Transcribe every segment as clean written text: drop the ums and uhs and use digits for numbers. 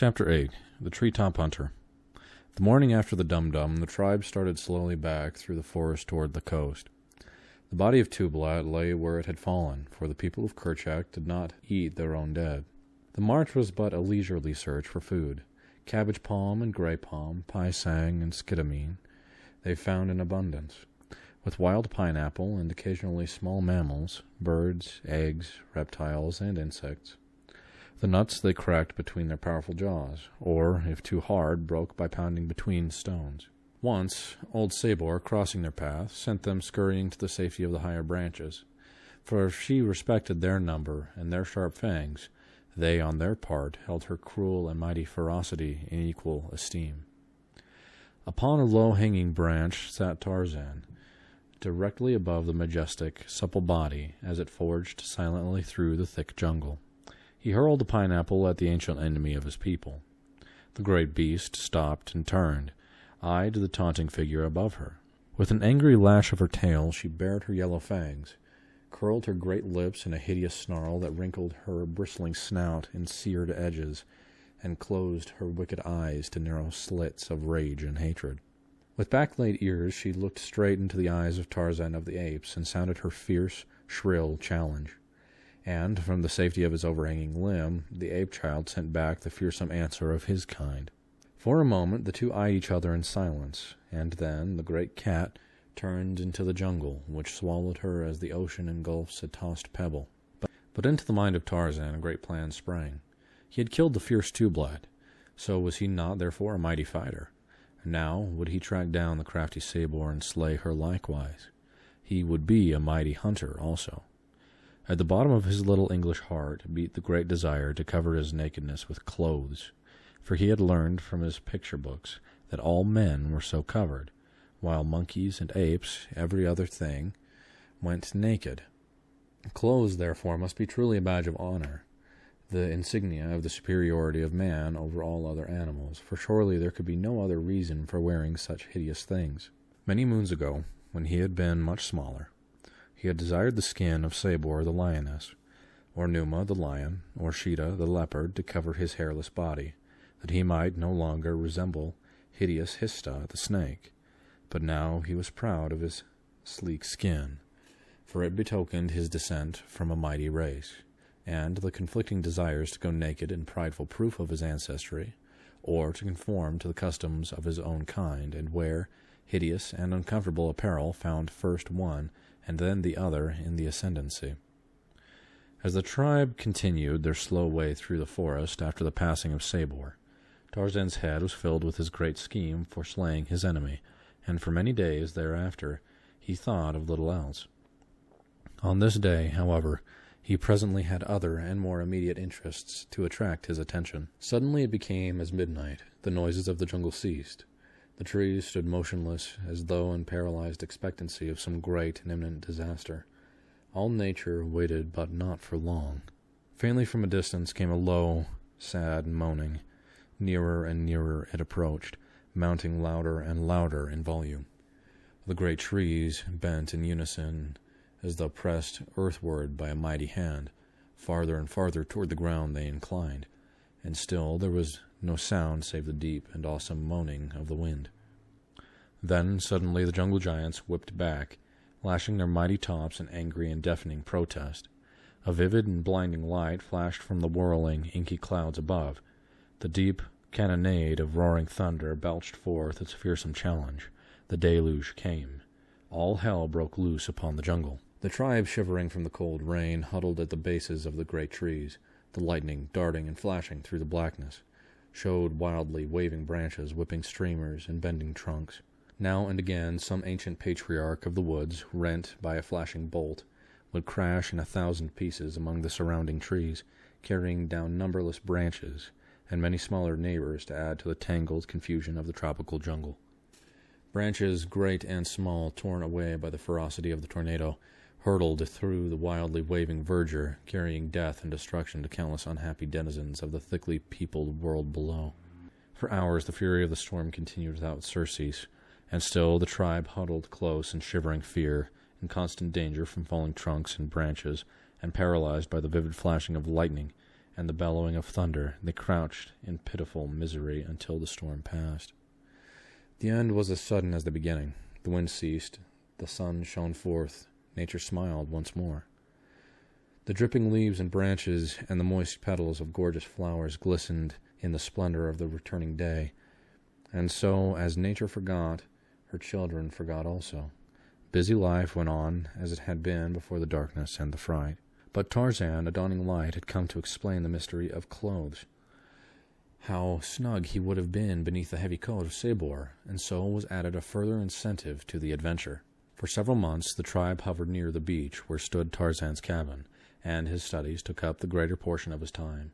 Chapter 8. The Treetop Hunter. The morning after the Dum-Dum, the tribe started slowly back through the forest toward the coast. The body of Tublat lay where it had fallen, for the people of Kerchak did not eat their own dead. The march was but a leisurely search for food. Cabbage palm and grey palm, pisang and scidamine, they found in abundance, with wild pineapple and occasionally small mammals, birds, eggs, reptiles, and insects. The nuts they cracked between their powerful jaws, or, if too hard, broke by pounding between stones. Once, old Sabor, crossing their path, sent them scurrying to the safety of the higher branches, for if she respected their number and their sharp fangs, they, on their part, held her cruel and mighty ferocity in equal esteem. Upon a low-hanging branch sat Tarzan, directly above the majestic, supple body as it forged silently through the thick jungle. He hurled a pineapple at the ancient enemy of his people. The great beast stopped and turned, eyed the taunting figure above her. With an angry lash of her tail, she bared her yellow fangs, curled her great lips in a hideous snarl that wrinkled her bristling snout in seared edges, and closed her wicked eyes to narrow slits of rage and hatred. With back-laid ears, she looked straight into the eyes of Tarzan of the Apes and sounded her fierce, shrill challenge. And, from the safety of his overhanging limb, the ape-child sent back the fearsome answer of his kind. For a moment the two eyed each other in silence, and then the great cat turned into the jungle, which swallowed her as the ocean engulfs a tossed pebble. But into the mind of Tarzan a great plan sprang. He had killed the fierce Tublat, so was he not therefore a mighty fighter? Now would he track down the crafty Sabor and slay her likewise. He would be a mighty hunter also. At the bottom of his little English heart beat the great desire to cover his nakedness with clothes, for he had learned from his picture books that all men were so covered, while monkeys and apes, every other thing, went naked. Clothes, therefore, must be truly a badge of honor, the insignia of the superiority of man over all other animals, for surely there could be no other reason for wearing such hideous things. Many moons ago, when he had been much smaller, he had desired the skin of Sabor the lioness, or Numa the lion, or Sheeta the leopard to cover his hairless body, that he might no longer resemble hideous Hista the snake. But now he was proud of his sleek skin, for it betokened his descent from a mighty race, and the conflicting desires to go naked in prideful proof of his ancestry, or to conform to the customs of his own kind, and wear hideous and uncomfortable apparel found first one and then the other in the ascendancy. As the tribe continued their slow way through the forest after the passing of Sabor, Tarzan's head was filled with his great scheme for slaying his enemy, and for many days thereafter he thought of little else. On this day, however, he presently had other and more immediate interests to attract his attention. Suddenly it became as midnight. The noises of the jungle ceased. The trees stood motionless, as though in paralyzed expectancy of some great and imminent disaster. All nature waited, but not for long. Faintly from a distance came a low, sad moaning. Nearer and nearer it approached, mounting louder and louder in volume. The great trees bent in unison, as though pressed earthward by a mighty hand. Farther and farther toward the ground they inclined, and still there was no sound save the deep and awesome moaning of the wind. Then suddenly the jungle giants whipped back, lashing their mighty tops in angry and deafening protest. A vivid and blinding light flashed from the whirling, inky clouds above. The deep cannonade of roaring thunder belched forth its fearsome challenge. The deluge came. All hell broke loose upon the jungle. The tribe, shivering from the cold rain, huddled at the bases of the great trees. The lightning, darting and flashing through the blackness, showed wildly waving branches, whipping streamers, and bending trunks. Now and again some ancient patriarch of the woods, rent by a flashing bolt, would crash in 1,000 pieces among the surrounding trees, carrying down numberless branches, and many smaller neighbors to add to the tangled confusion of the tropical jungle. Branches, great and small, torn away by the ferocity of the tornado, hurtled through the wildly waving verdure, carrying death and destruction to countless unhappy denizens of the thickly peopled world below. For hours the fury of the storm continued without surcease, and still the tribe huddled close in shivering fear, in constant danger from falling trunks and branches, and paralyzed by the vivid flashing of lightning, and the bellowing of thunder, they crouched in pitiful misery until the storm passed. The end was as sudden as the beginning. The wind ceased, the sun shone forth, nature smiled once more. The dripping leaves and branches and the moist petals of gorgeous flowers glistened in the splendor of the returning day, and so, as nature forgot, her children forgot also. Busy life went on as it had been before the darkness and the fright. But Tarzan, a dawning light, had come to explain the mystery of clothes. How snug he would have been beneath the heavy coat of Sabor, and so was added a further incentive to the adventure. For several months the tribe hovered near the beach where stood Tarzan's cabin, and his studies took up the greater portion of his time.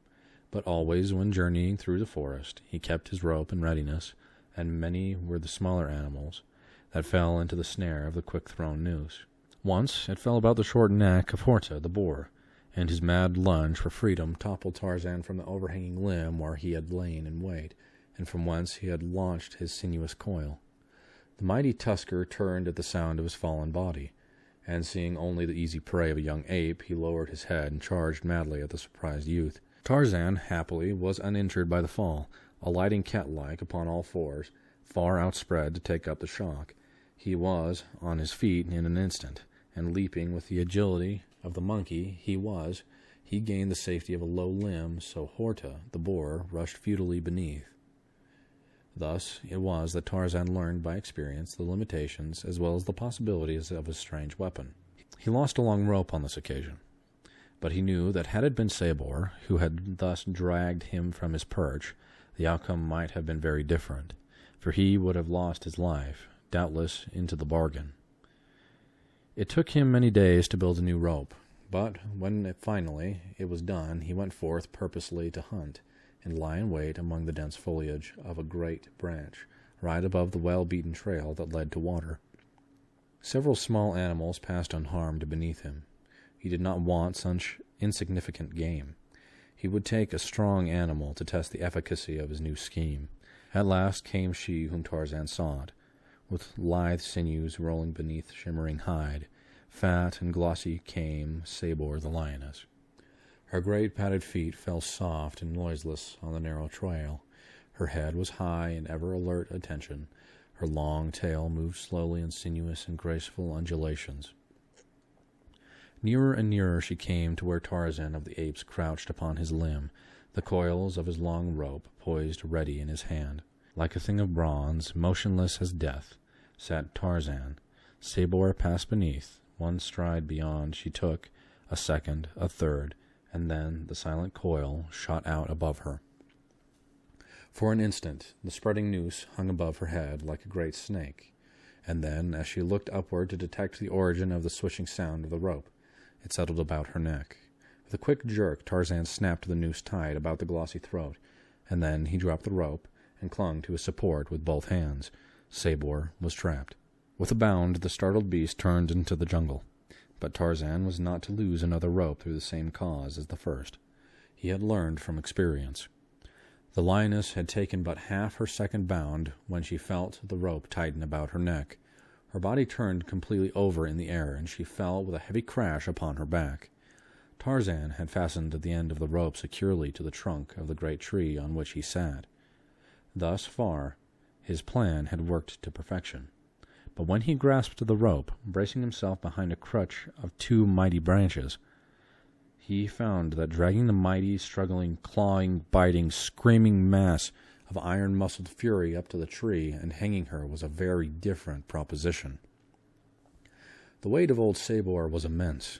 But always when journeying through the forest he kept his rope in readiness, and many were the smaller animals that fell into the snare of the quick-thrown noose. Once it fell about the short neck of Horta, the boar, and his mad lunge for freedom toppled Tarzan from the overhanging limb where he had lain in wait, and from whence he had launched his sinuous coil. The mighty tusker turned at the sound of his fallen body, and seeing only the easy prey of a young ape, he lowered his head and charged madly at the surprised youth. Tarzan, happily, was uninjured by the fall, alighting cat-like upon all fours, far outspread to take up the shock. He was on his feet in an instant, and leaping with the agility of the monkey he gained the safety of a low limb, so Horta, the boar, rushed futilely beneath. Thus it was that Tarzan learned by experience the limitations as well as the possibilities of his strange weapon. He lost a long rope on this occasion, but he knew that had it been Sabor who had thus dragged him from his perch, the outcome might have been very different, for he would have lost his life, doubtless into the bargain. It took him many days to build a new rope, but when finally it was done, he went forth purposely to hunt, and lie in wait among the dense foliage of a great branch, right above the well-beaten trail that led to water. Several small animals passed unharmed beneath him. He did not want such insignificant game. He would take a strong animal to test the efficacy of his new scheme. At last came she whom Tarzan sought, with lithe sinews rolling beneath shimmering hide. Fat and glossy came Sabor the lioness. Her great padded feet fell soft and noiseless on the narrow trail. Her head was high in ever-alert attention. Her long tail moved slowly in sinuous and graceful undulations. Nearer and nearer she came to where Tarzan of the Apes crouched upon his limb, the coils of his long rope poised ready in his hand. Like a thing of bronze, motionless as death, sat Tarzan. Sabor passed beneath. One stride beyond she took, a second, a third, and then the silent coil shot out above her. For an instant the spreading noose hung above her head like a great snake, and then, as she looked upward to detect the origin of the swishing sound of the rope, it settled about her neck. With a quick jerk Tarzan snapped the noose tight about the glossy throat, and then he dropped the rope and clung to his support with both hands. Sabor was trapped. With a bound the startled beast turned into the jungle. But Tarzan was not to lose another rope through the same cause as the first. He had learned from experience. The lioness had taken but half her second bound when she felt the rope tighten about her neck. Her body turned completely over in the air, and she fell with a heavy crash upon her back. Tarzan had fastened the end of the rope securely to the trunk of the great tree on which he sat. Thus far, his plan had worked to perfection. But when he grasped the rope, bracing himself behind a crutch of two mighty branches, he found that dragging the mighty, struggling, clawing, biting, screaming mass of iron-muscled fury up to the tree and hanging her was a very different proposition. The weight of old Sabor was immense,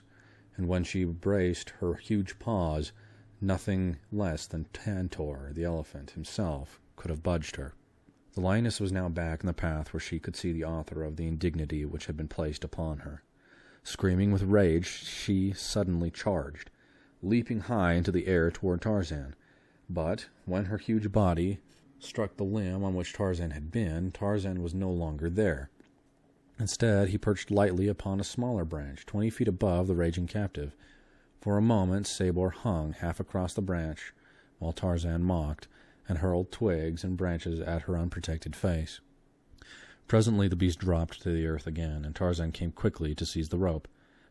and when she braced her huge paws, nothing less than Tantor, the elephant himself, could have budged her. The lioness was now back in the path where she could see the author of the indignity which had been placed upon her. Screaming with rage, she suddenly charged, leaping high into the air toward Tarzan. But when her huge body struck the limb on which Tarzan had been, Tarzan was no longer there. Instead, he perched lightly upon a smaller branch, 20 feet above the raging captive. For a moment, Sabor hung half across the branch, while Tarzan mocked and hurled twigs and branches at her unprotected face. Presently the beast dropped to the earth again, and Tarzan came quickly to seize the rope.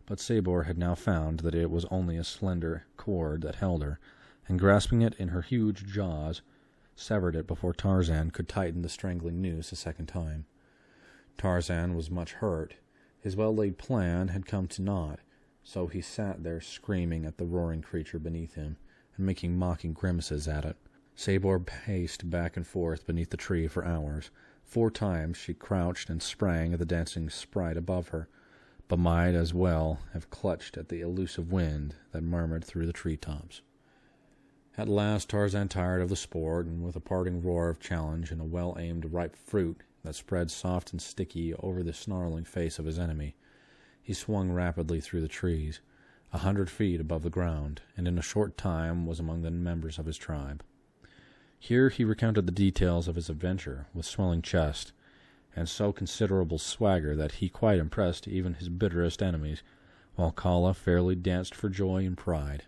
But Sabor had now found that it was only a slender cord that held her, and grasping it in her huge jaws, severed it before Tarzan could tighten the strangling noose a second time. Tarzan was much hurt. His well-laid plan had come to naught, so he sat there screaming at the roaring creature beneath him, and making mocking grimaces at it. Sabor paced back and forth beneath the tree for hours. 4 times she crouched and sprang at the dancing sprite above her, but might as well have clutched at the elusive wind that murmured through the tree-tops. At last Tarzan tired of the sport, and with a parting roar of challenge and a well-aimed ripe fruit that spread soft and sticky over the snarling face of his enemy, he swung rapidly through the trees, 100 feet above the ground, and in a short time was among the members of his tribe. Here he recounted the details of his adventure with swelling chest, and so considerable swagger that he quite impressed even his bitterest enemies, while Kala fairly danced for joy and pride.